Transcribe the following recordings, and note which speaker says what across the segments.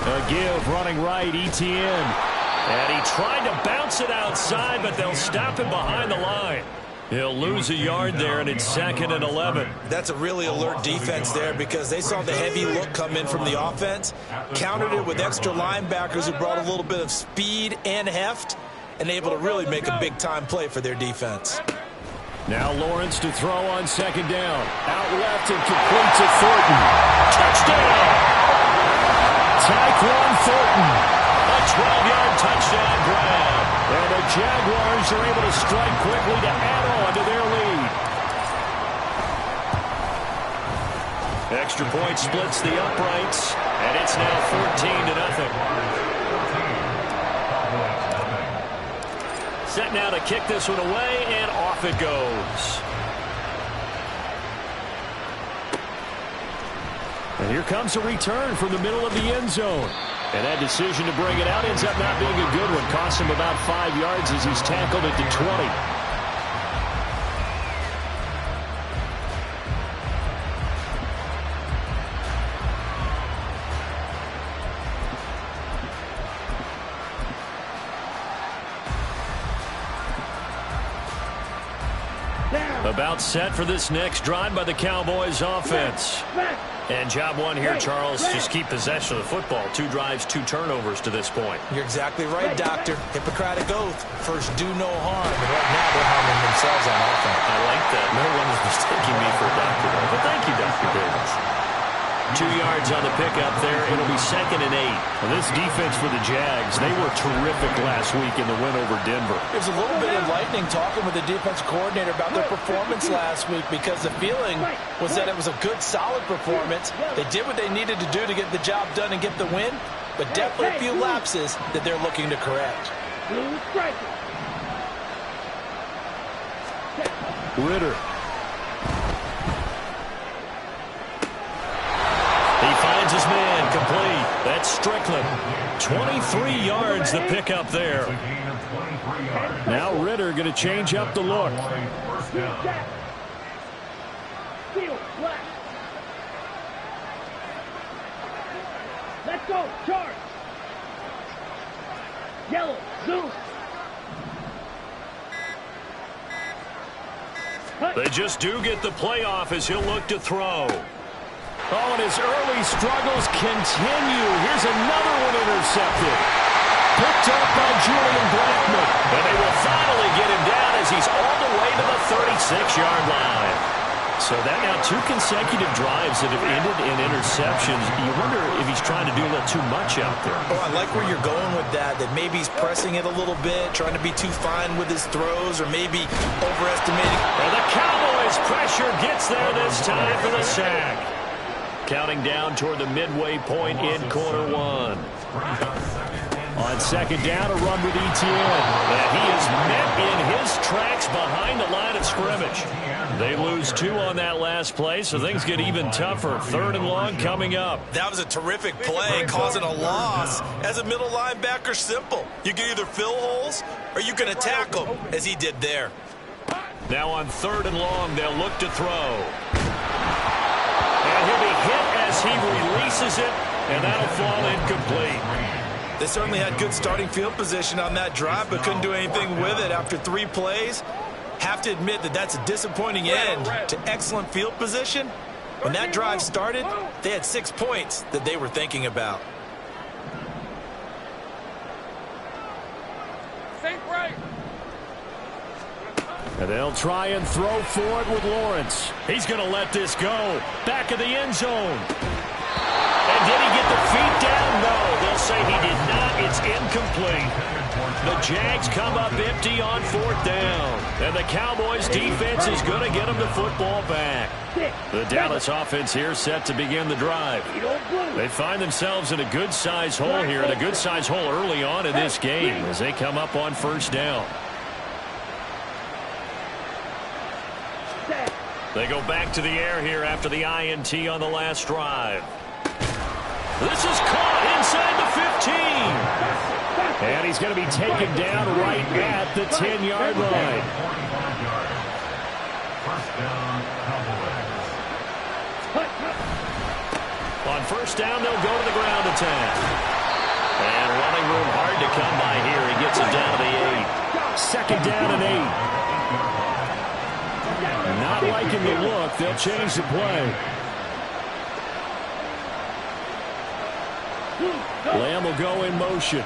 Speaker 1: A give running right, Etienne. And he tried to bounce it outside, but they'll stop him behind the line. He'll lose a yard there, and it's 2nd and 11.
Speaker 2: That's a really alert defense there because they saw the heavy look come in from the offense, countered it with extra linebackers who brought a little bit of speed and heft, and able to really make a big-time play for their defense.
Speaker 1: Now Lawrence to throw on 2nd down. Out left and complete to Thornton. Touchdown! Tyquan Thornton. A 12-yard touchdown grab. And the Jaguars are able to strike quickly to add on to their lead. Extra point splits the uprights, and it's now 14-0. Set now to kick this one away, and off it goes. And here comes a return from the middle of the end zone. And that decision to bring it out ends up not being a good one. Cost him about 5 yards as he's tackled at the 20. About set for this next drive by the Cowboys offense. And job one here, Charles, just keep possession of the football. 2 drives, 2 turnovers to this point.
Speaker 2: You're exactly right, Doctor. Hippocratic oath. First, do no harm. And right now, they're harming themselves on offense.
Speaker 1: I like that. No one is mistaking me for a doctor, though. But thank you, Dr. Davis. 2 yards on the pickup there. It'll be 2nd and 8. And this defense for the Jags, they were terrific last week in the win over Denver.
Speaker 2: There's a little bit enlightening talking with the defense coordinator about their performance last week because the feeling was that it was a good, solid performance. They did what they needed to do to get the job done and get the win, but definitely a few lapses that they're looking to correct.
Speaker 1: Ritter. He finds his man complete. That's Strickland. 23 yards the pickup there. Now Ritter going to change up the look.
Speaker 3: Let's go, charge. Yellow, zoom.
Speaker 1: They just do get the playoff as he'll look to throw. Oh, and his early struggles continue. Here's another one intercepted. Picked up by Julian Blackmon. And they will finally get him down as he's all the way to the 36-yard line. So that now 2 consecutive drives that have ended in interceptions. You wonder if he's trying to do a little too much out there.
Speaker 2: Oh, I like where you're going with that maybe he's pressing it a little bit, trying to be too fine with his throws, or maybe overestimating.
Speaker 1: And the Cowboys pressure gets there this time for the sack. Counting down toward the midway point in quarter 1. On 2nd down, a run with Etienne. And he is met in his tracks behind the line of scrimmage. They lose 2 on that last play, so things get even tougher. 3rd and long coming up.
Speaker 2: That was a terrific play, causing a loss. As a middle linebacker, simple. You can either fill holes or you can attack them, as he did there.
Speaker 1: Now on 3rd and long, they'll look to throw. And he'll be hit as he releases it, and that'll fall incomplete.
Speaker 2: They certainly had good starting field position on that drive, but couldn't do anything with it after 3 plays. Have to admit that that's a disappointing end to excellent field position. When that drive started, they had 6 points that they were thinking about.
Speaker 1: And they'll try and throw for it with Lawrence. He's going to let this go. Back of the end zone. And did he get the feet down? No, they'll say he did not. It's incomplete. The Jags come up empty on 4th down. And the Cowboys defense is going to get them the football back. The Dallas offense here set to begin the drive. They find themselves in a good-sized hole here, and a good-sized hole early on in this game as they come up on 1st down. They go back to the air here after the INT on the last drive. This is caught inside the 15. And he's going to be taken down right at the 10-yard line. On 1st down, they'll go to the ground attack. come by here. He gets it down to the 8. Second down and 8. Not liking the look. They'll change the play. Lamb will go in motion.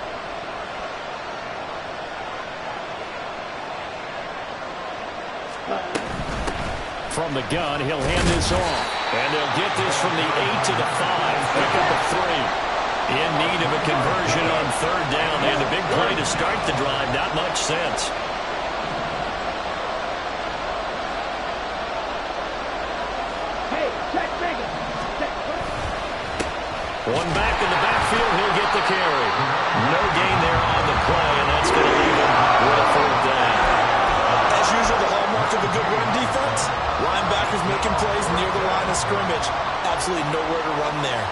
Speaker 1: From the gun, he'll hand this off. And they'll get this from the 8 to the 5. Pick up a 3. In need of a conversion on third down. They had a big play to start the drive. Not much sense. One back in the backfield, he'll get the carry. No gain there on the play, and that's going to leave him with a fourth down.
Speaker 2: As usual, the hallmark of a good run defense, linebackers making plays near the line of scrimmage. Absolutely nowhere to run there.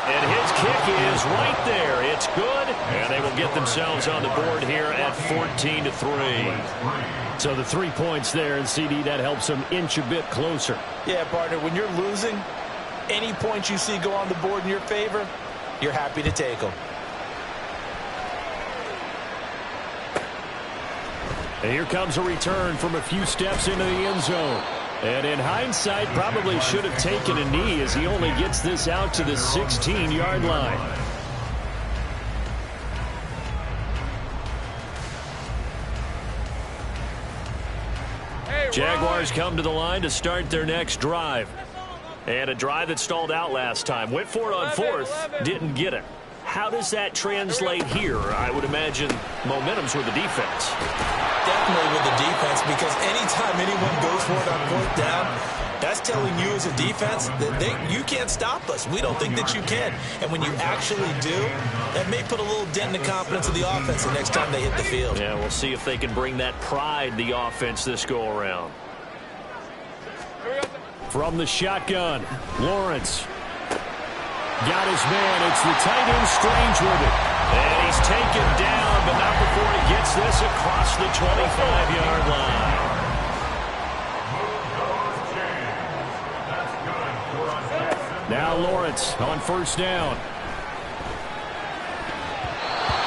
Speaker 1: And his kick is right there. It's good, and they will get themselves on the board here at 14-3. So the 3 points there, and CD, that helps them inch a bit closer.
Speaker 2: Yeah, partner, when you're losing, any points you see go on the board in your favor, you're happy to take them.
Speaker 1: And here comes a return from a few steps into the end zone. And in hindsight, probably should have taken a knee as he only gets this out to the 16-yard line. Jaguars come to the line to start their next drive. And a drive that stalled out last time. Went for it on fourth, didn't get it. How does that translate here? I would imagine momentum's with the defense.
Speaker 2: Definitely with the defense, because anytime anyone goes for it on fourth down, that's telling you as a defense that you can't stop us. We don't think that you can. And when you actually do, that may put a little dent in the confidence of the offense the next time they hit the field.
Speaker 1: Yeah, we'll see if they can bring that pride, the offense, this go-around. From the shotgun, Lawrence. Got his man. It's the tight end Strange with it. And he's taken down, but not before he gets this across the 25-yard line. Now Lawrence on first down.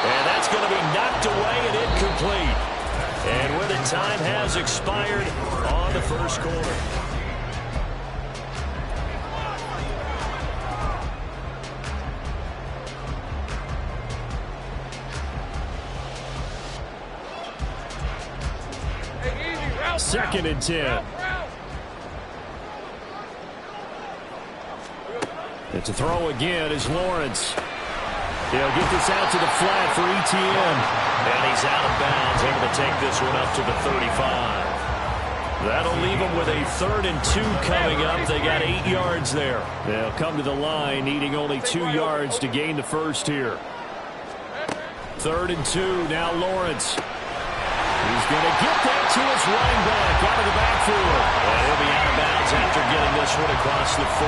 Speaker 1: And that's going to be knocked away and incomplete. And with it, time has expired on the first quarter. Second and 10. It's a throw again as Lawrence. He'll get this out to the flat for ETN. And he's out of bounds, able to take this one up to the 35. That'll leave them with a 3rd and 2 coming up. They got 8 yards there. They'll come to the line, needing only 2 yards to gain the first here. 3rd and 2, now Lawrence. He's going to get that to his running back out of the backfield. And he'll be out of bounds after getting this one across the 40.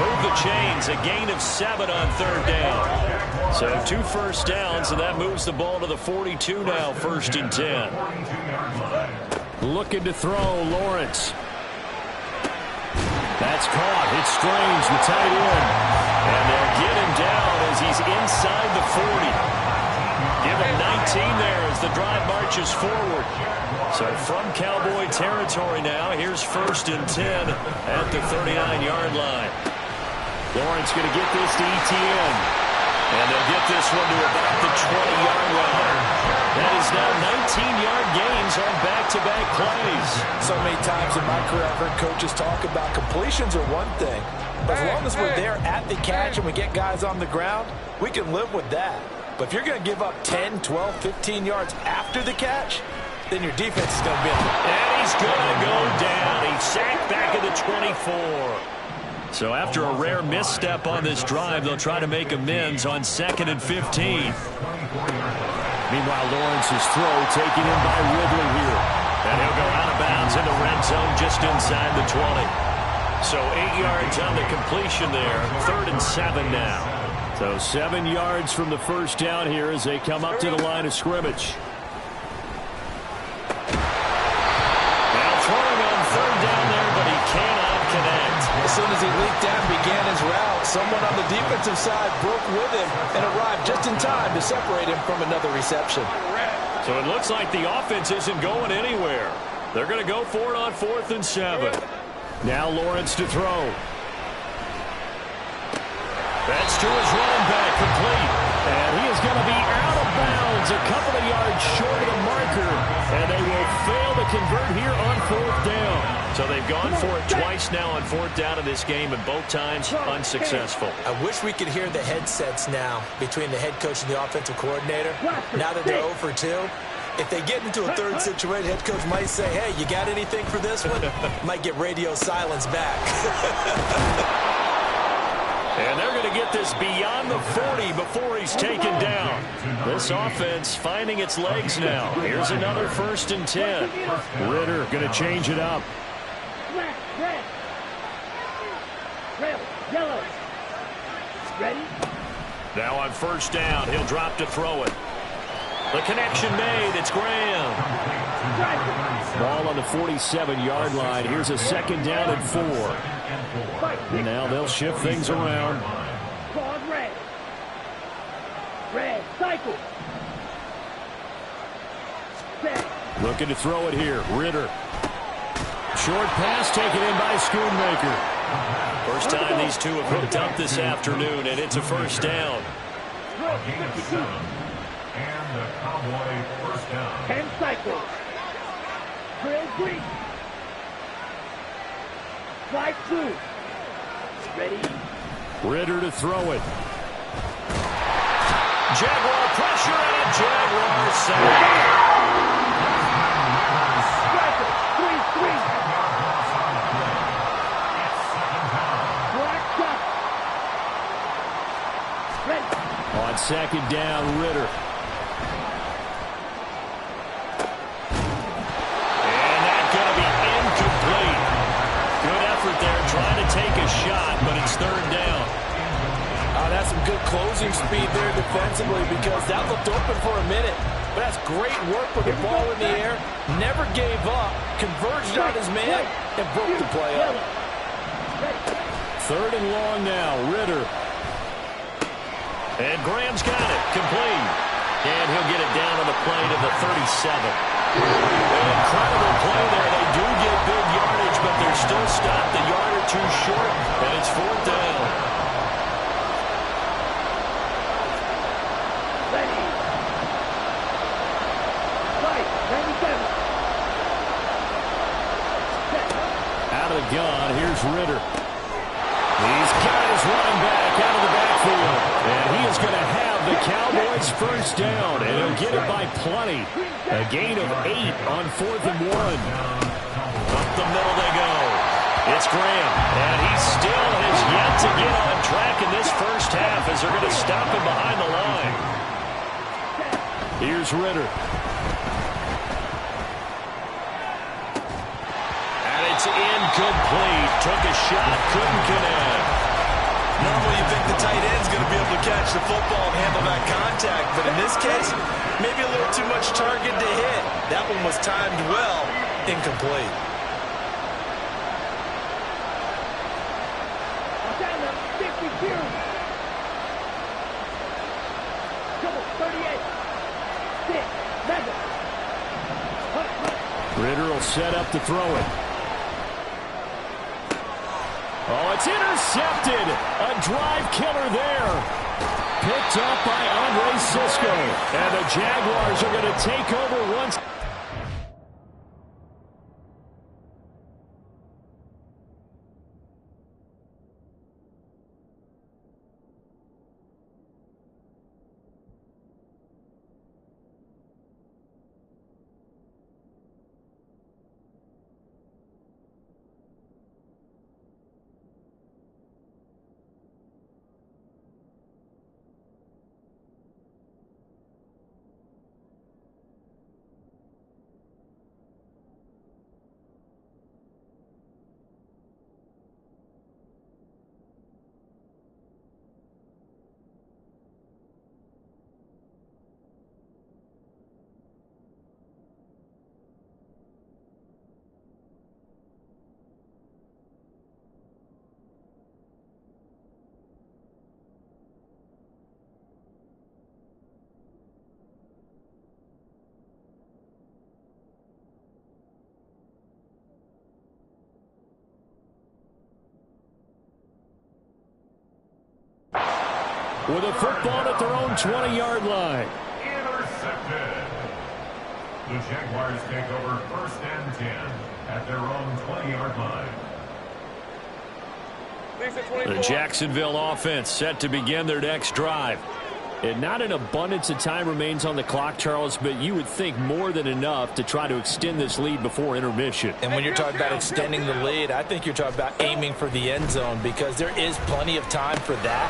Speaker 1: Move the chains, a gain of 7 on third down. So 2 first downs, and that moves the ball to the 42 now, 1st and 10. Looking to throw, Lawrence. That's caught. It's Strange, the tight end. And they'll get him down as he's inside the 40. Give him 19 there as the drive marches forward. So from Cowboy territory now, here's 1st and 10 at the 39-yard line. Lawrence going to get this to ETN. And they'll get this one to about the 20-yard line. That is now 19-yard gains on back-to-back plays.
Speaker 2: So many times in my career, I've heard coaches talk about completions are one thing. But as long as we're there at the catch and we get guys on the ground, we can live with that. But if you're going to give up 10, 12, 15 yards after the catch, then your defense is going to be able to.
Speaker 1: And he's going to go down. He's sacked back at the 24. So after a rare misstep on this drive, they'll try to make amends on 2nd and 15. Meanwhile, Lawrence's throw taken in by Ridley here. And he'll go out of bounds in the red zone just inside the 20. So 8 yards on the completion there. 3rd and 7 now. So 7 yards from the first down here as they come up to the line of scrimmage. Now throwing on 3rd down there, but he cannot connect.
Speaker 2: As soon as he leaped down and began his route, someone on the defensive side broke with him and arrived just in time to separate him from another reception.
Speaker 1: So it looks like the offense isn't going anywhere. They're going to go for it on 4th and 7. Now Lawrence to throw. That's to his running back, complete. And he is going to be out of bounds a couple of yards short of the marker. And they will fail to convert here on 4th down. So they've gone for it twice now on 4th down in this game, and both times unsuccessful.
Speaker 2: I wish we could hear the headsets now between the head coach and the offensive coordinator. Now that they're 0 for 2, if they get into a third situation, head coach might say, hey, you got anything for this one? Might get radio silence back.
Speaker 1: And they're going to get this beyond the 40 before he's taken down. This offense finding its legs now. Here's another 1st and 10. Ritter going to change it up.
Speaker 3: Black, red, yellow. Ready?
Speaker 1: Now on 1st down, he'll drop to throw it. The connection made. It's Graham. Ball on the 47-yard line. Here's a 2nd down and 4. And now they'll shift things around.
Speaker 3: Pause red. Red, cycle. Set.
Speaker 1: Looking to throw it here. Ritter. Short pass taken in by Schoonmaker. First time these two have hooked up this afternoon, and it's a 1st down.
Speaker 4: And the Cowboy 1st down.
Speaker 3: 10 cycles. Drill green. Slide 2. Ready?
Speaker 1: Ritter to throw it. Jaguar pressure and a Jaguar sack.
Speaker 3: Striker, 3-3. Black shot. Ready?
Speaker 1: On 2nd down, Ritter. And that's going to be incomplete. Good effort there trying to take a shot, but it's 3rd down.
Speaker 2: That's some good closing speed there defensively because that looked open for a minute. But that's great work with the ball in the air. Never gave up, converged on his man, and broke the play up.
Speaker 1: 3rd and long now, Ritter. And Graham's got it, complete. And he'll get it down on the play to the 37. An incredible play there. They do get big yardage, but they're still stopped a yard or 2 short, and it's 4th down. Gun. Here's Ritter. He's got his running back out of the backfield. And he is going to have the Cowboys 1st down. And he'll get it by plenty. A gain of 8 on 4th and 1. Up the middle they go. It's Graham. And he still has yet to get on track in this 1st half as they're going to stop him behind the line. Here's Ritter. It's incomplete. Took a shot, couldn't connect.
Speaker 2: Normally you think the tight end's going to be able to catch the football and handle that contact, but in this case, maybe a little too much target to hit. That one was timed well, incomplete.
Speaker 1: Ritter will set up to throw it. Oh, it's intercepted. A drive killer there. Picked up by Andre Cisco. And the Jaguars are going to take over once. with a football at their own 20-yard line.
Speaker 4: Intercepted. The Jaguars take over 1st and 10 at their own 20-yard line.
Speaker 1: The Jacksonville offense set to begin their next drive. And not an abundance of time remains on the clock, Charles, but you would think more than enough to try to extend this lead before intermission.
Speaker 2: And when you're talking about extending the lead, I think you're talking about aiming for the end zone because there is plenty of time for that.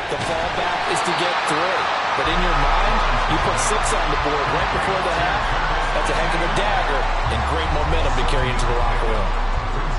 Speaker 2: The fallback is to get 3. But in your mind, you put 6 on the board right before the half. That's a heck of a dagger and great momentum to carry into the locker room.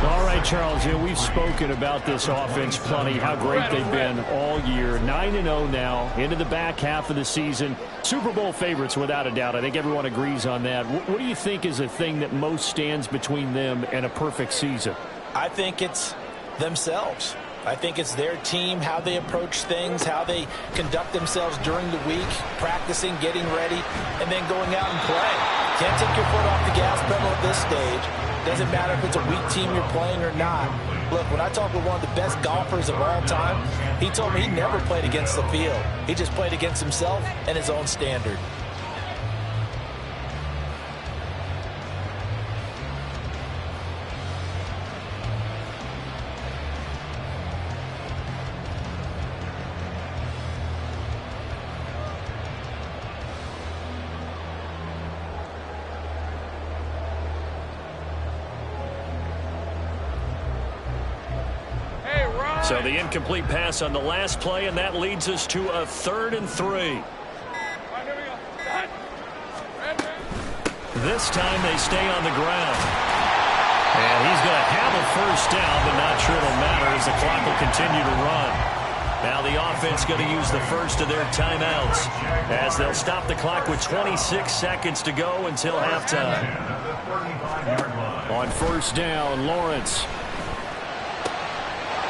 Speaker 1: All right, Charles, we've spoken about this offense plenty, how great they've been all year. 9-0 now, into the back half of the season. Super Bowl favorites, without a doubt. I think everyone agrees on that. What do you think is the thing that most stands between them and a perfect season?
Speaker 2: I think it's themselves. I think it's their team, how they approach things, how they conduct themselves during the week, practicing, getting ready, and then going out and play. Can't take your foot off the gas pedal at this stage. Doesn't matter if it's a weak team you're playing or not. Look, when I talk with one of the best golfers of all time, he told me he never played against the field. He just played against himself and his own standard.
Speaker 1: So the incomplete pass on the last play, and that leads us to a 3rd and 3. This time they stay on the ground. And he's going to have a 1st down, but not sure it'll matter as the clock will continue to run. Now the offense going to use the first of their timeouts as they'll stop the clock with 26 seconds to go until halftime. On 1st down, Lawrence.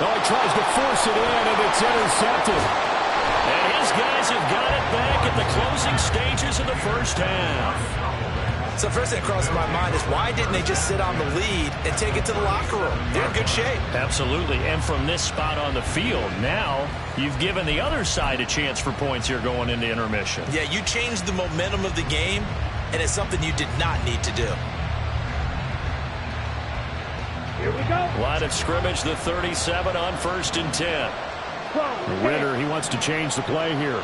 Speaker 1: Oh, he tries to force it in, and it's intercepted. And his guys have got it back at the closing stages of the 1st half.
Speaker 2: So first thing that crosses my mind is why didn't they just sit on the lead and take it to the locker room? They're in good shape.
Speaker 1: Absolutely. And from this spot on the field, now you've given the other side a chance for points here going into intermission.
Speaker 2: Yeah, you changed the momentum of the game, and it's something you did not need to do.
Speaker 3: Here we go.
Speaker 1: Line of scrimmage, the 37 on 1st and 10. Ritter, he wants to change the play here.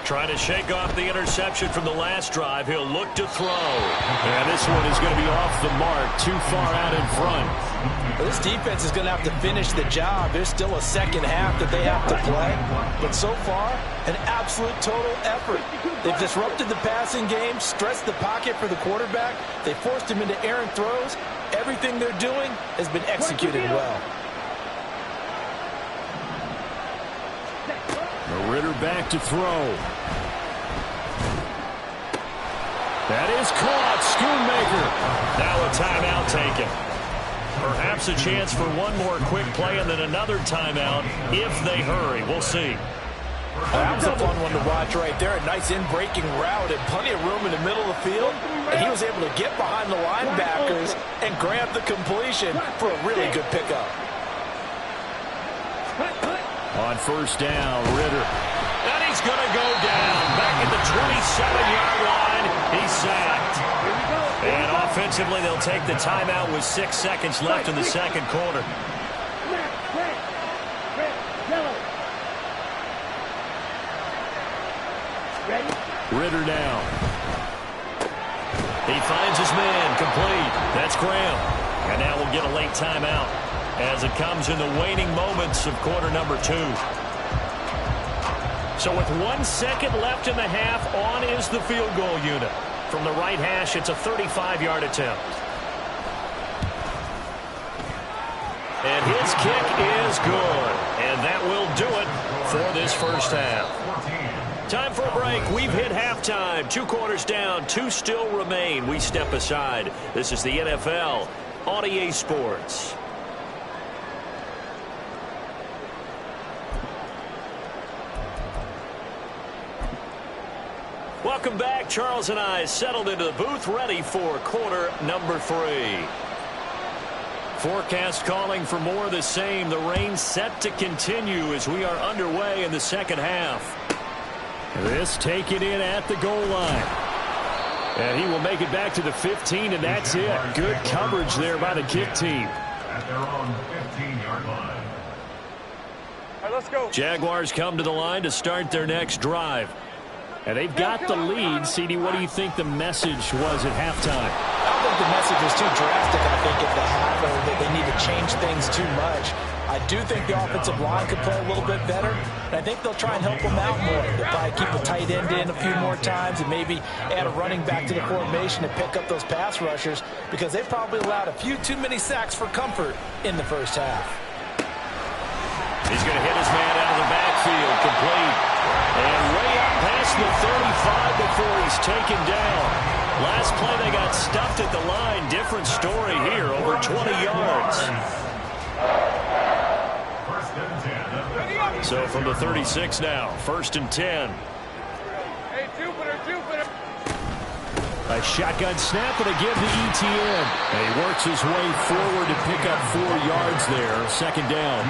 Speaker 1: Trying to shake off the interception from the last drive. He'll look to throw. And this one is going to be off the mark, too far out in front.
Speaker 2: Well, this defense is going to have to finish the job. There's still a 2nd half that they have to play. But so far, an absolute total effort. They've disrupted the passing game, stressed the pocket for the quarterback. They forced him into errant throws. Everything they're doing has been executed well.
Speaker 1: Ritter back to throw. That is caught. Schoonmaker. Now a timeout taken. Perhaps a chance for one more quick play and then another timeout if they hurry. We'll see.
Speaker 2: That was a fun one to watch right there. A nice in-breaking route and plenty of room in the middle of the field. And he was able to get behind the linebackers and grab the completion for a really good pickup.
Speaker 1: On 1st down, Ritter. And he's going to go down. Back at the 27-yard line. He's sacked. And offensively, they'll take the timeout with 6 seconds left in the 2nd quarter. Ritter now. He finds his man, complete. That's Graham. And now we'll get a late timeout as it comes in the waning moments of quarter number 2. So with 1 second left in the half, on is the field goal unit. From the right hash, it's a 35-yard attempt. And his kick is good. And that will do it for this 1st half. Time for a break. We've hit halftime. 2 quarters down. 2 still remain. We step aside. This is the NFL on EA Sports. Welcome back. Charles and I settled into the booth ready for quarter number 3. Forecast calling for more of the same. The rain set to continue as we are underway in the second half. This taken in at the goal line. And he will make it back to the 15, and that's it. Good coverage there by the kick team.
Speaker 4: At their own 15-yard line.
Speaker 3: All right, let's go.
Speaker 1: Jaguars come to the line to start their next drive. And they've got the lead. CD, what do you think the message was at halftime?
Speaker 2: I don't think the message was too drastic, I think, at the half, or that they need to change things too much. I do think the offensive line could play a little bit better, and I think they'll try and help them out more. They'll probably keep a tight end in a few more times and maybe add a running back to the formation to pick up those pass rushers, because they probably allowed a few too many sacks for comfort in the first half.
Speaker 1: He's going to hit his man out of the backfield, complete. And way up past the 35 before he's taken down. Last play they got stuffed at the line. Different story here, over 20 yards.
Speaker 4: First and 10.
Speaker 1: So from the 36 now, 1st and 10.
Speaker 3: Hey, Jupiter.
Speaker 1: A shotgun snap and a give to ETN. And he works his way forward to pick up 4 yards there. 2nd down.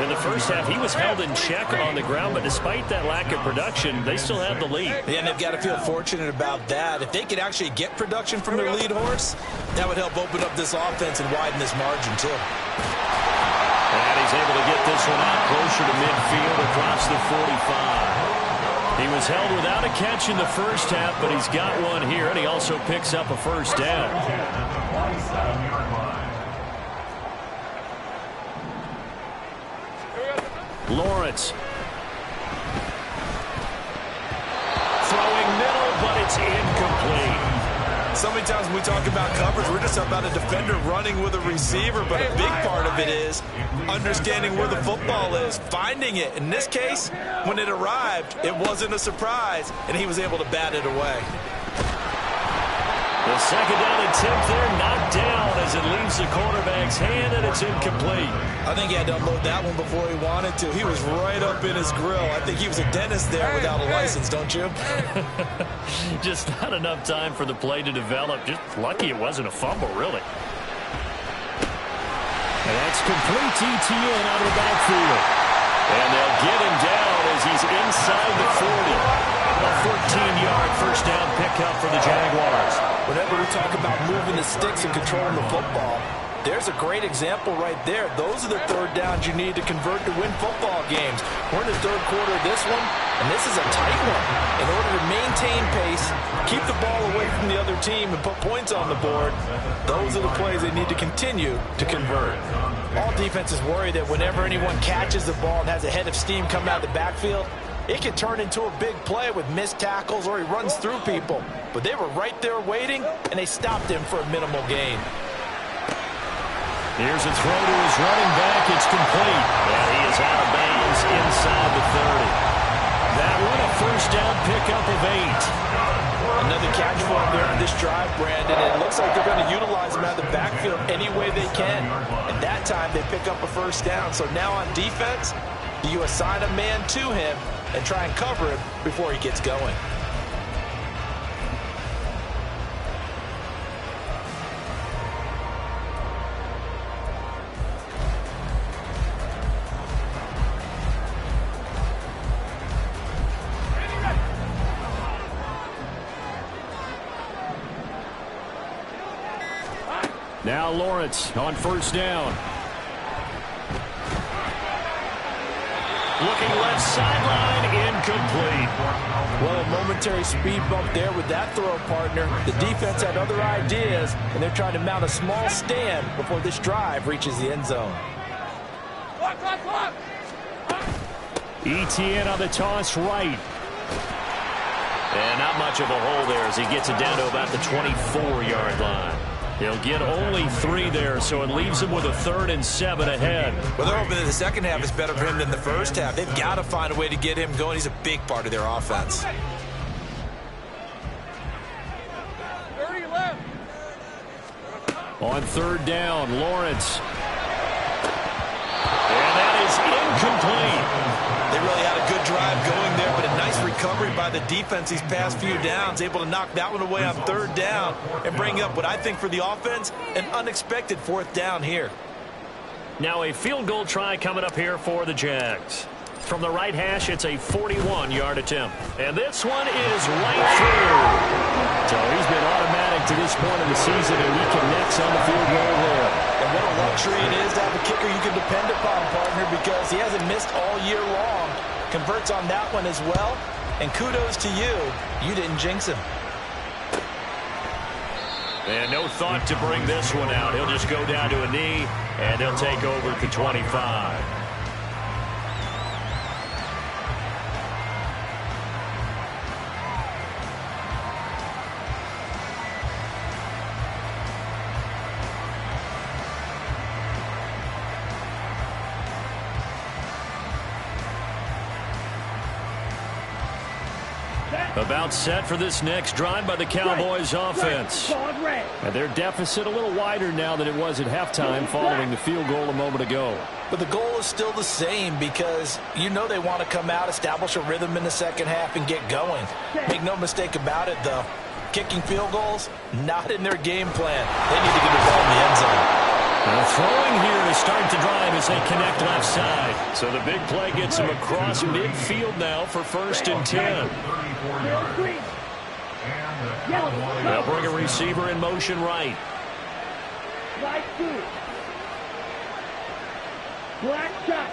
Speaker 1: In the first half, he was held in check on the ground, but despite that lack of production, they still have the lead.
Speaker 2: Yeah, and they've got to feel fortunate about that. If they could actually get production from their lead horse, that would help open up this offense and widen this margin, too.
Speaker 1: And he's able to get this one out closer to midfield across the 45. He was held without a catch in the first half, but he's got one here, and he also picks up a 1st down.
Speaker 4: 27-yard line.
Speaker 1: Lawrence. Throwing middle, but it's incomplete.
Speaker 2: So many times when we talk about coverage, we're just about a defender running with a receiver, but a big part of it is understanding where the football is, finding it. In this case, when it arrived, it wasn't a surprise, and he was able to bat it away.
Speaker 1: The 2nd down attempt there knocked down as it leaves the quarterback's hand, and it's incomplete.
Speaker 2: I think he had to unload that one before he wanted to. He was right up in his grill. I think he was a dentist there without a license, don't you?
Speaker 1: Just not enough time for the play to develop. Just lucky it wasn't a fumble, really. And that's complete to ETN out of the backfield. And they'll get him down as he's inside the 40. A 14-yard 1st down pickup for the Jaguars.
Speaker 2: Whenever we talk about moving the sticks and controlling the football, there's a great example right there. Those are the 3rd downs you need to convert to win football games. We're in the 3rd quarter of this one, and this is a tight one. In order to maintain pace, keep the ball away from the other team, and put points on the board, those are the plays they need to continue to convert. All defenses worry that whenever anyone catches the ball and has a head of steam coming out of the backfield, it can turn into a big play with missed tackles or he runs through people. But they were right there waiting, and they stopped him for a minimal gain.
Speaker 1: Here's a throw to his running back. It's complete. And he is out of bounds inside the 30. That one a 1st down pickup of 8.
Speaker 2: Another catch for him there in this drive, Brandon. It looks like they're going to utilize him out of the backfield any way they can. And that time they pick up a 1st down. So now on defense, do you assign a man to him and try and cover him before he gets going?
Speaker 1: Now Lawrence on 1st down. Looking left sideline, incomplete.
Speaker 2: Well, a momentary speed bump there with that throw, partner. The defense had other ideas, and they're trying to mount a small stand before this drive reaches the end zone.
Speaker 3: Clock.
Speaker 1: ETN on the toss right. And not much of a hole there as he gets it down to about the 24-yard line. He'll get only 3 there, so it leaves him with a 3rd and 7 ahead.
Speaker 2: Well, they're hoping that the second half is better for him than the first half. They've got to find a way to get him going. He's a big part of their offense.
Speaker 3: 30 left.
Speaker 1: On 3rd down, Lawrence. And that is incomplete.
Speaker 2: They really had a good drive going there, but a nice recovery recovery by the defense these past few downs, able to knock that one away on third down and bring up what I think for the offense, an unexpected fourth down here.
Speaker 1: Now a field goal try coming up here for the Jags. From the right hash, it's a 41-yard attempt. And this one is right through. So he's been automatic to this point in the season, and he connects on the field goal there.
Speaker 2: And what a luxury it is to have a kicker you can depend upon, partner, because he hasn't missed all year long. Converts on that one as well. And kudos to you. You didn't jinx him.
Speaker 1: And no thought to bring this one out. He'll just go down to a knee, and he'll take over at the 25. About set for this next drive by the Cowboys offense. And their deficit a little wider now than it was at halftime following the field goal a moment ago.
Speaker 2: But the goal is still the same because you know they want to come out, establish a rhythm in the second half, and get going. Make no mistake about it, though. Kicking field goals, not in their game plan. They need to get the ball in the end zone.
Speaker 1: Now throwing here to start the drive as they connect left side. So the big play gets him across midfield now for 1st and 10. They'll bring a receiver in motion right.
Speaker 5: Black shot.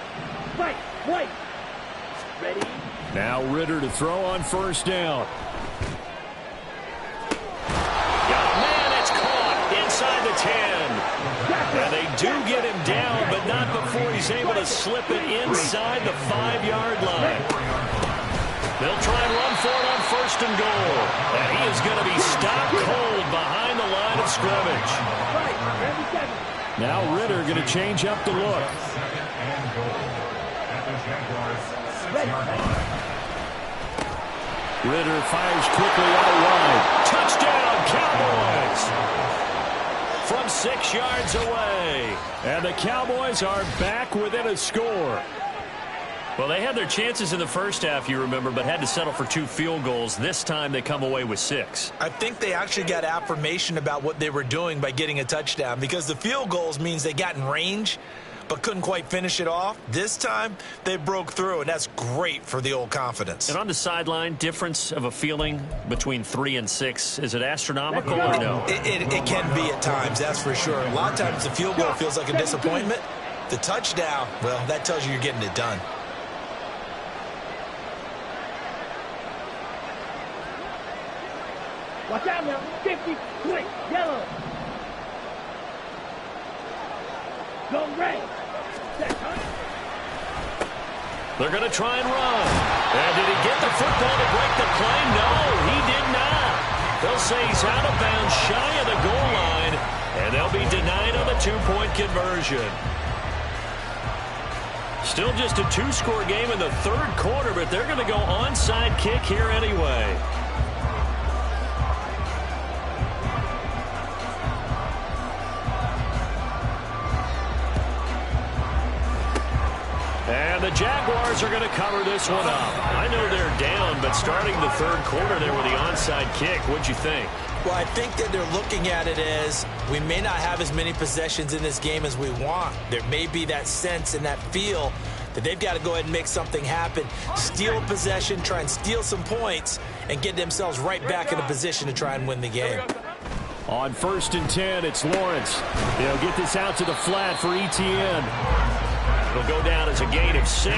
Speaker 5: White. Ready.
Speaker 1: Now Ritter to throw on 1st down. It's caught inside the 10. And they do get him down, but not before he's able to slip it inside the 5-yard line. They'll try and run for it on 1st and goal. And he is going to be stopped cold behind the line of scrimmage. Now Ritter going to change up the look. Ritter fires quickly out wide. Touchdown, Cowboys! From 6 yards away. And the Cowboys are back within a score. Well, they had their chances in the first half, you remember, but had to settle for 2 field goals. This time they come away with 6.
Speaker 2: I think they actually got affirmation about what they were doing by getting a touchdown because the field goals means they got in range but couldn't quite finish it off. This time, they broke through, and that's great for the old confidence.
Speaker 1: And on the sideline, difference of a feeling between 3 and 6, is it astronomical or no?
Speaker 2: It can be at times, that's for sure. A lot of times the field goal feels like a disappointment. The touchdown, well, that tells you you're getting it done.
Speaker 5: Watch out now. 50, quick, yellow. Go red.
Speaker 1: They're going to try and run. And did he get the football to break the play? No, he did not. They'll say he's out of bounds shy of the goal line, and they'll be denied on the 2-point conversion. Still just a 2-score game in the 3rd quarter, but they're going to go onside kick here anyway. And the Jaguars are going to cover this one up. I know they're down, but starting the 3rd quarter there with the onside kick, what'd you think?
Speaker 2: Well, I think that they're looking at it as we may not have as many possessions in this game as we want. There may be that sense and that feel that they've got to go ahead and make something happen, steal a possession, try and steal some points, and get themselves right back in a position to try and win the game.
Speaker 1: On 1st and 10, it's Lawrence. They'll get this out to the flat for Etienne. It'll go down as a gain of 6,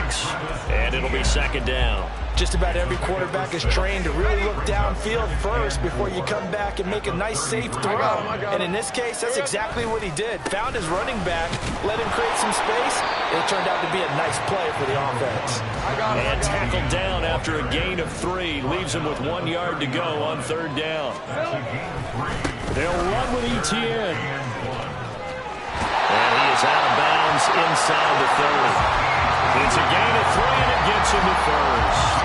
Speaker 1: and it'll be 2nd down.
Speaker 2: Just about every quarterback is trained to really look downfield first before you come back and make a nice, safe throw. And in this case, that's exactly what he did. Found his running back, let him create some space. It turned out to be a nice play for the offense.
Speaker 1: And tackled down after a gain of 3. Leaves him with 1 yard to go on 3rd down. They'll run with Etienne. And he is out of bounds inside the 30. It's a gain of 3, and it gets him to 1st.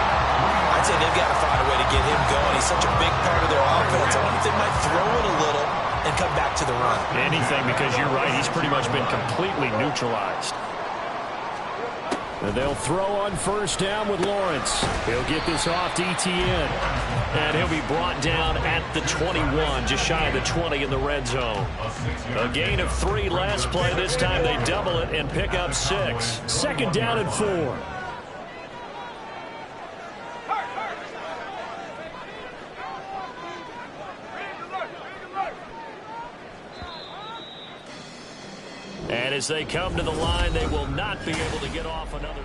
Speaker 2: I'd say they've got to find a way to get him going. He's such a big part of their offense. I wonder if they might throw it a little and come back to the run.
Speaker 1: Anything, because you're right. He's pretty much been completely neutralized. And they'll throw on first down with Lawrence. He'll get this off to Etienne. And he'll be brought down at the 21, just shy of the 20 in the red zone. A gain of 3 last play. This time they double it and pick up 6. Second down and 4. And as they come to the line, they will not be able to get off another.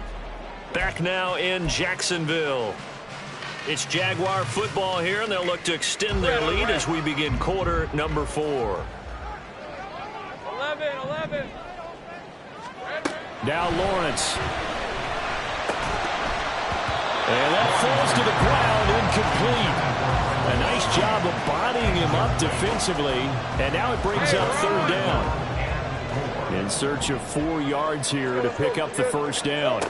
Speaker 1: Back now in Jacksonville. It's Jaguar football here, and they'll look to extend their lead as we begin quarter number 4.
Speaker 3: 11.
Speaker 1: Now Lawrence. And that falls to the ground, incomplete. A nice job of bodying him up defensively, and now it brings up third down. In search of 4 yards here to pick up the first down.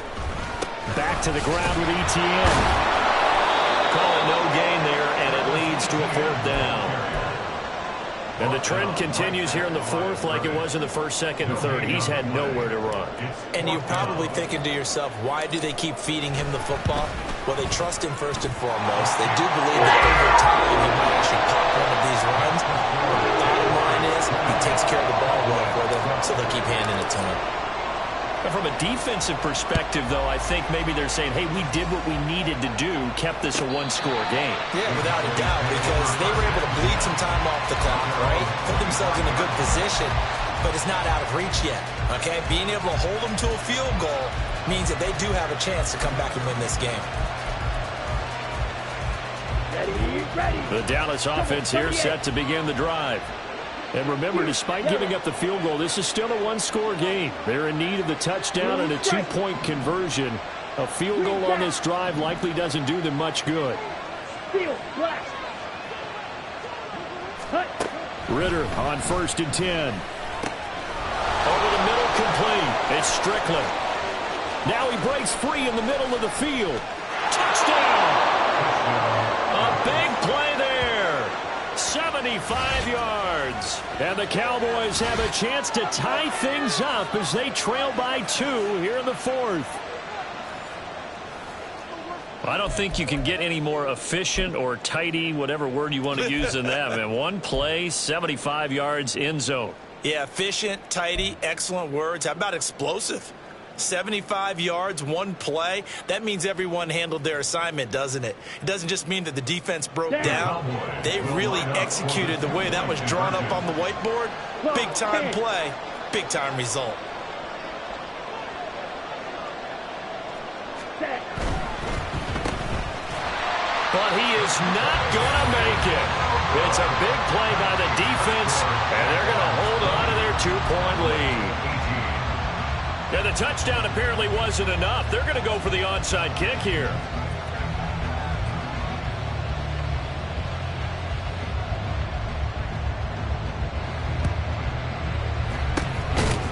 Speaker 1: Back to the ground with Etienne. Call it no gain there, and it leads to a 4th down. And the trend continues here in the 4th like it was in the 1st, 2nd, and 3rd. He's had nowhere to run.
Speaker 2: And you're probably thinking to yourself, why do they keep feeding him the football? Well, they trust him first and foremost. They do believe that over time he might actually pop one of these runs. But the bottom line is he takes care of the ball well for them, so they'll keep handing it to him.
Speaker 1: And from a defensive perspective, though, I think maybe they're saying, hey, we did what we needed to do, kept this a 1-score game.
Speaker 2: Yeah, without a doubt, because they were able to bleed some time off the clock, right? Put themselves in a good position, but it's not out of reach yet, okay? Being able to hold them to a field goal means that they do have a chance to come back and win this game.
Speaker 5: Ready.
Speaker 1: The Dallas offense here set to begin the drive. And remember, despite giving up the field goal, this is still a 1-score game. They're in need of the touchdown and a 2-point conversion. A field goal on this drive likely doesn't do them much good. Ritter on 1st and 10. Over the middle, complete. It's Strickland. Now he breaks free in the middle of the field. Touchdown! A big play there. 75 yards. And the Cowboys have a chance to tie things up as they trail by 2 here in the 4th. I don't think you can get any more efficient or tidy, whatever word you want to use in that. Man, 1 play, 75 yards, end zone.
Speaker 2: Yeah, efficient, tidy, excellent words. How about explosive? 75 yards, 1 play. That means everyone handled their assignment, doesn't it? It doesn't just mean that the defense broke down. They really executed the way that was drawn up on the whiteboard. Big-time play, big-time result.
Speaker 1: But he is not going to make it. It's a big play by the defense, and they're going to hold on to their 2-point lead. And the touchdown apparently wasn't enough. They're going to go for the onside kick here.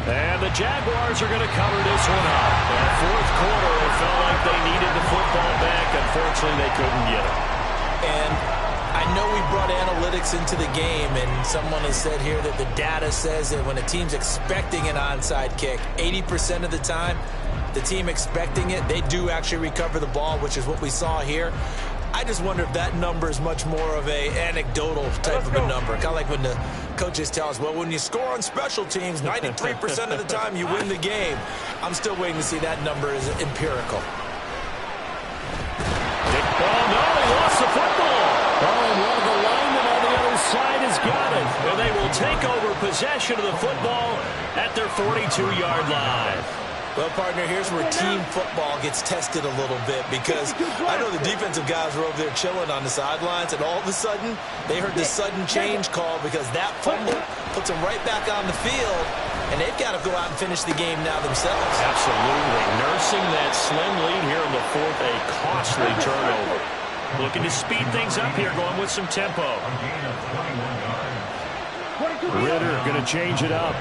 Speaker 1: And the Jaguars are going to cover this one up. In the 4th quarter, it felt like they needed the football back. Unfortunately, they couldn't get it.
Speaker 2: And I know we brought analytics into the game, and someone has said here that the data says that when a team's expecting an onside kick, 80% of the time, the team expecting it, they do actually recover the ball, which is what we saw here. I just wonder if that number is much more of a anecdotal type of a number. Kind of like when the coaches tell us, well, when you score on special teams, 93% of the time you win the game. I'm still waiting to see that number is empirical.
Speaker 1: Oh, no, he lost the football. Oh, and one of the linemen on the other side has got it. And they will take over possession of the football at their 42-yard line.
Speaker 2: Well, partner, here's where team football gets tested a little bit, because I know the defensive guys were over there chilling on the sidelines, and all of a sudden they heard the sudden change call because that fumble puts them right back on the field, and they've got to go out and finish the game now themselves.
Speaker 1: Absolutely. Nursing that slim lead here in the 4th, a costly turnover. Looking to speed things up here, going with some tempo. Ritter going to change it up.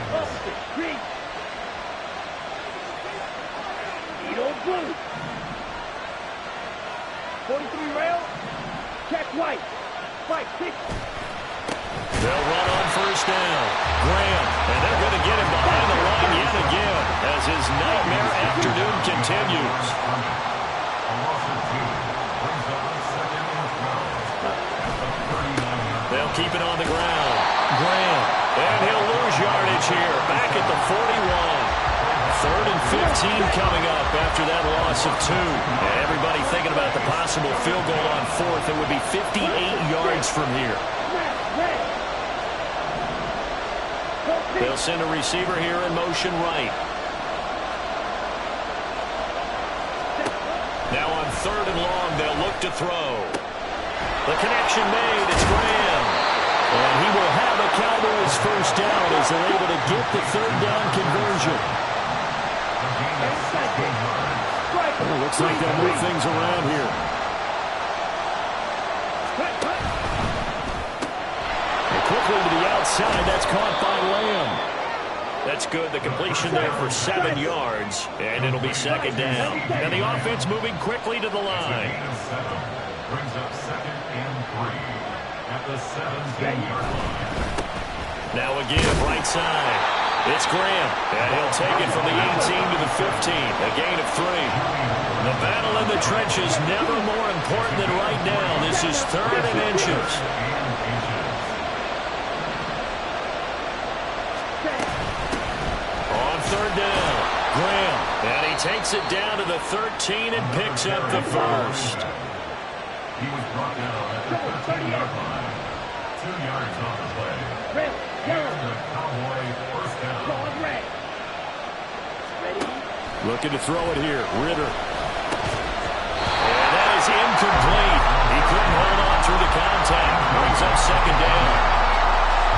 Speaker 5: Blue. 43 rail. Check white. 5-6.
Speaker 1: They'll run on first down. Graham, and they're going to get him behind the line yet again. as his nightmare afternoon continues.
Speaker 4: A loss of 2 brings up a 2nd and 12 at the 39-yard.
Speaker 1: They'll keep it on the ground. Graham. And he'll lose yardage here. Back at the 41. 3rd and 15 coming up after that loss of 2. And everybody thinking about the possible field goal on 4th. It would be 58 yards from here. They'll send a receiver here in motion right. Now on 3rd and long, they'll look to throw. The connection made. It's Graham. And he will have a Cowboys first down as they're able to get the 3rd down conversion. Well, looks like they'll move things around here. And quickly to the outside. That's caught by Lamb. That's good. The completion there for 7 yards. And it'll be 2nd down. And the offense moving quickly to the line.
Speaker 4: Brings up 2nd and 3 at the 17-yard line.
Speaker 1: Now again, right side. It's Graham, and he'll take it from the 18 to the 15, a gain of 3. The battle in the trenches never more important than right now. This is 3rd and inches. On 3rd down, Graham, and he takes it down to the 13 and picks up the first.
Speaker 4: He was brought down at the 13-yard line. 2 yards on the play. And the Cowboy first down.
Speaker 1: Looking to throw it here. Ritter. And that is incomplete. He couldn't hold on through the contact. Brings up 2nd down.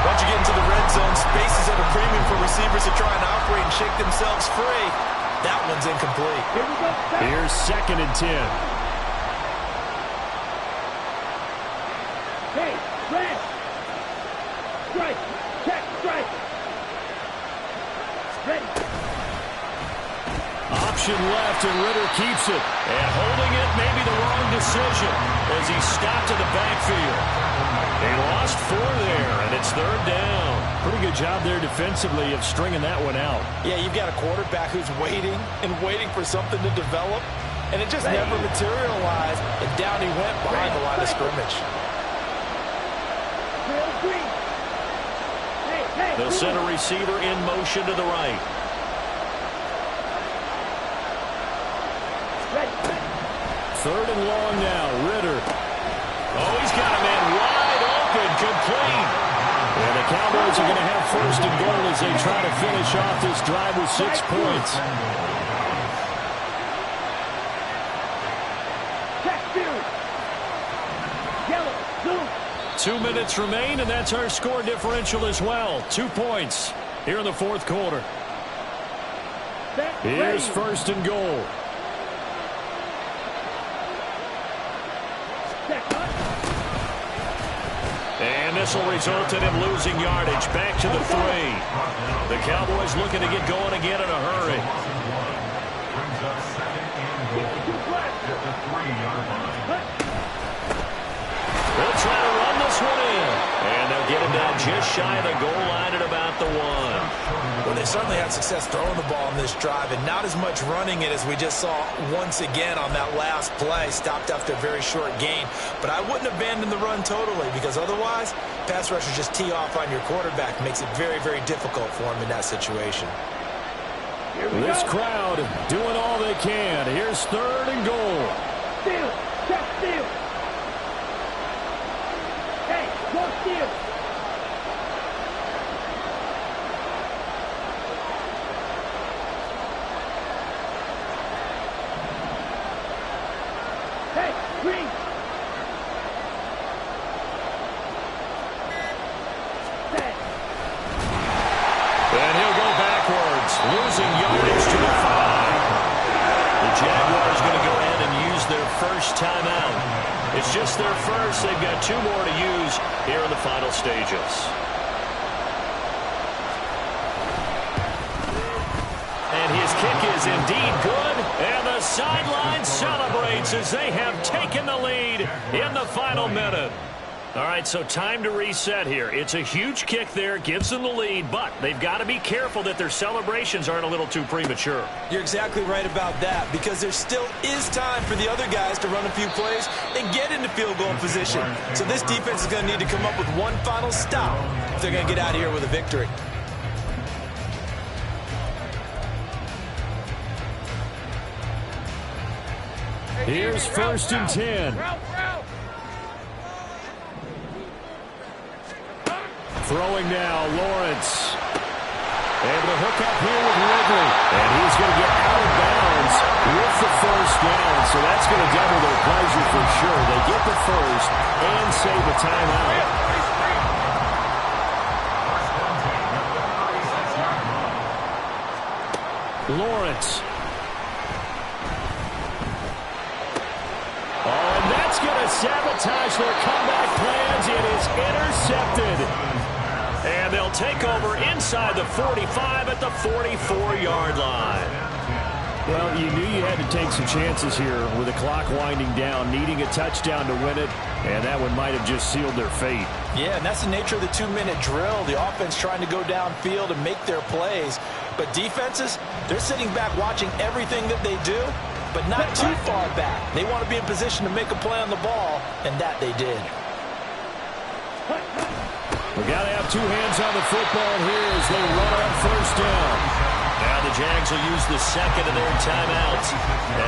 Speaker 2: Once you get into the red zone, space is at a premium for receivers to try and operate and shake themselves free. That one's incomplete.
Speaker 1: Here's 2nd and 10.
Speaker 5: Hey, red. Strike. Check, strike. Ready.
Speaker 1: Option left, and Ritter keeps it. And holding it may be the wrong decision as he stopped in the backfield. They lost 4 there, and it's 3rd down. Pretty good job there defensively of stringing that one out.
Speaker 2: Yeah, you've got a quarterback who's waiting and waiting for something to develop, and it just never materialized, and down he went behind the line of scrimmage.
Speaker 1: They'll send a receiver in motion to the right. Third and long now, Ritter. Oh, he's got a man wide open, complete. And the Cowboys are going to have 1st and goal as they try to finish off this drive with 6 points.
Speaker 5: Yellow,
Speaker 1: 2 minutes remain, and that's our score differential as well. 2 points here in the 4th quarter. Here's 1st and goal. And this will result in him losing yardage. Back to the 3. The Cowboys looking to get going again in a hurry.
Speaker 4: Brings up 2nd and goal at the 3-yard line.
Speaker 1: They'll try to run this one in. And they'll get him down just shy of the goal line at about the 1.
Speaker 2: Well, they certainly had success throwing the ball on this drive, and not as much running it as we just saw once again on that last play. Stopped after a very short gain. But I wouldn't abandon the run totally, because otherwise, pass rushers just tee off on your quarterback. Makes it very, very difficult for him in that situation.
Speaker 1: This crowd doing all they can. Here's 3rd and goal.
Speaker 5: Steal, check, steal. Hey, go steal. Hey, green. Set.
Speaker 1: And he'll go backwards, losing yardage to the 5. The Jaguars going to go ahead and use their first timeout. It's just their first. They've got 2 more to use here in the final stages. And his kick is indeed good. And the sideline celebrates as they have taken the lead in the final minute. All right, so time to reset here. It's a huge kick there, gives them the lead, but they've got to be careful that their celebrations aren't a little too premature.
Speaker 2: You're exactly right about that, because there still is time for the other guys to run a few plays and get into field goal position. So this defense is going to need to come up with one final stop if they're going to get out of here with a victory.
Speaker 1: Here's 1st and 10. Throwing now, Lawrence. Able to hook up here with Ridley. And he's going to get out of bounds with the 1st down. So that's going to double their pleasure for sure. They get the 1st and save a timeout. Lawrence. Oh, and that's going to sabotage their comeback plans. It is intercepted. And they'll take over inside the 45 at the 44-yard line. Well, you knew you had to take some chances here with the clock winding down, needing a touchdown to win it, and that one might have just sealed their fate.
Speaker 2: Yeah, and that's the nature of the 2-minute drill. The offense trying to go downfield and make their plays. But defenses, they're sitting back watching everything that they do, but not too far back. They want to be in position to make a play on the ball, and that they did.
Speaker 1: We've got to have two hands on the football here as they run on 1st down. Now the Jags will use the 2nd of their timeouts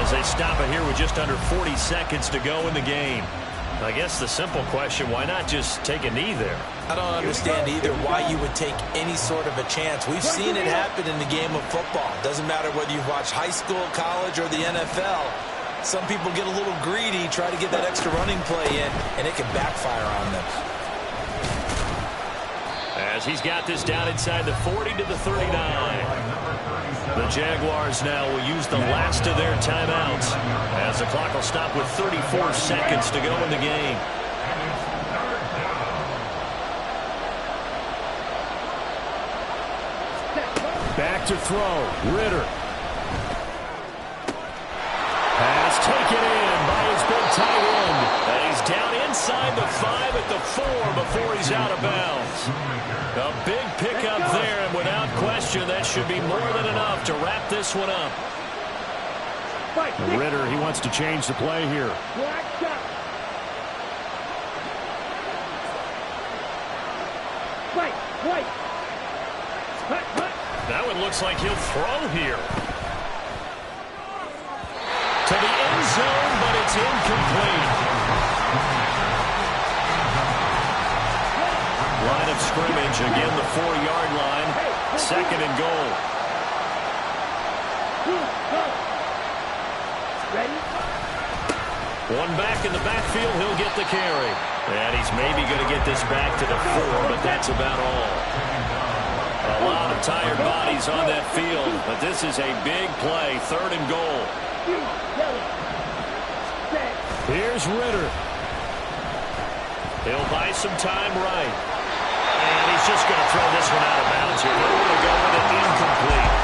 Speaker 1: as they stop it here with just under 40 seconds to go in the game. I guess the simple question, why not just take a knee there?
Speaker 2: I don't understand either why you would take any sort of a chance. We've seen it happen in the game of football. Doesn't matter whether you've watched high school, college, or the NFL. Some people get a little greedy, try to get that extra running play in, and it can backfire on them.
Speaker 1: As he's got this down inside the 40 to the 39. The Jaguars now will use the last of their timeouts as the clock will stop with 34 seconds to go in the game. Back to throw. Ritter. Pass taken in by his big tight end. And he's down inside the 5 at the 4 before he's out of bounds. A big pickup there, and without question, that should be more than enough to wrap this one up. Ritter, he wants to change the play here. That one looks like he'll throw here. To the end zone, but it's incomplete. Line of scrimmage, again the 4-yard line. 2nd and goal.
Speaker 5: Ready?
Speaker 1: One back in the backfield, he'll get the carry. And he's maybe going to get this back to the 4, but that's about all. A lot of tired bodies on that field, but this is a big play, 3rd and goal. Here's Ritter. He'll buy some time right. And he's just going to throw this one out of bounds here. They're going to go with it incomplete.